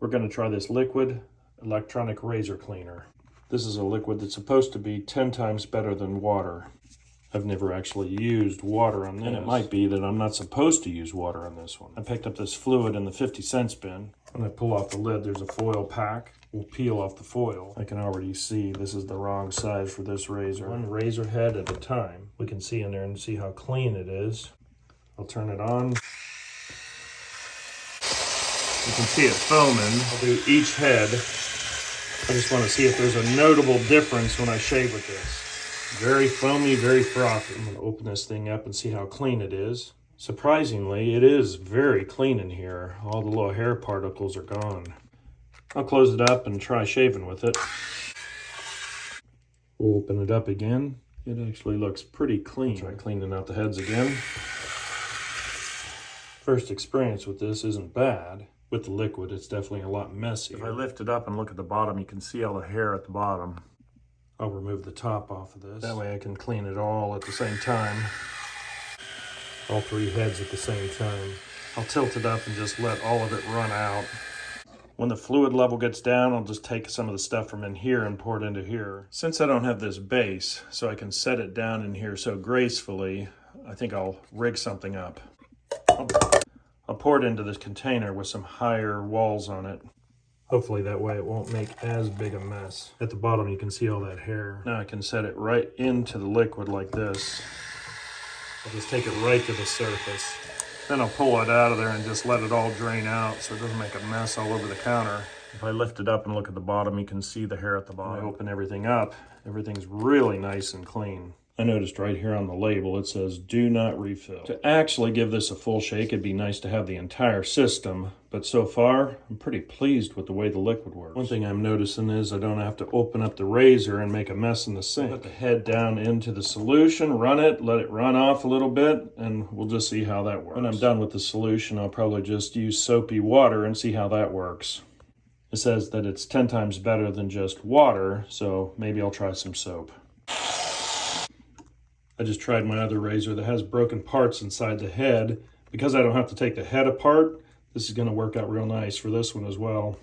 We're going to try this liquid electronic razor cleaner. This is a liquid that's supposed to be 10 times better than water. I've never actually used water on this, and it might be that I'm not supposed to use water on this one. I picked up this fluid in the 50-cent bin. When I pull off the lid, there's a foil pack. We'll peel off the foil. I can already see this is the wrong size for this razor. One razor head at a time. We can see in there and see how clean it is. I'll turn it on. You can see it foaming. I'll do each head. I just want to see if there's a notable difference when I shave with this. Very foamy, very frothy. I'm going to open this thing up and see how clean it is. Surprisingly, it is very clean in here. All the little hair particles are gone. I'll close it up and try shaving with it. We'll open it up again. It actually looks pretty clean. Try cleaning out the heads again. First experience with this isn't bad. With the liquid, it's definitely a lot messier. If I lift it up and look at the bottom, you can see all the hair at the bottom. I'll remove the top off of this. That way I can clean it all at the same time. All three heads at the same time. I'll tilt it up and just let all of it run out. When the fluid level gets down, I'll just take some of the stuff from in here and pour it into here. Since I don't have this base, so I can set it down in here so gracefully, I think I'll rig something up. I'll pour it into this container with some higher walls on it. Hopefully that way it won't make as big a mess. At the bottom you can see all that hair. Now I can set it right into the liquid like this. I'll just take it right to the surface. Then I'll pull it out of there and just let it all drain out so it doesn't make a mess all over the counter. If I lift it up and look at the bottom, you can see the hair at the bottom. When I open everything up, everything's really nice and clean. I noticed right here on the label, it says, do not refill. To actually give this a full shake, it'd be nice to have the entire system, but so far, I'm pretty pleased with the way the liquid works. One thing I'm noticing is I don't have to open up the razor and make a mess in the sink. Put the head down into the solution, run it, let it run off a little bit, and we'll just see how that works. When I'm done with the solution, I'll probably just use soapy water and see how that works. It says that it's 10 times better than just water, so maybe I'll try some soap. I just tried my other razor that has broken parts inside the head. Because I don't have to take the head apart, this is going to work out real nice for this one as well.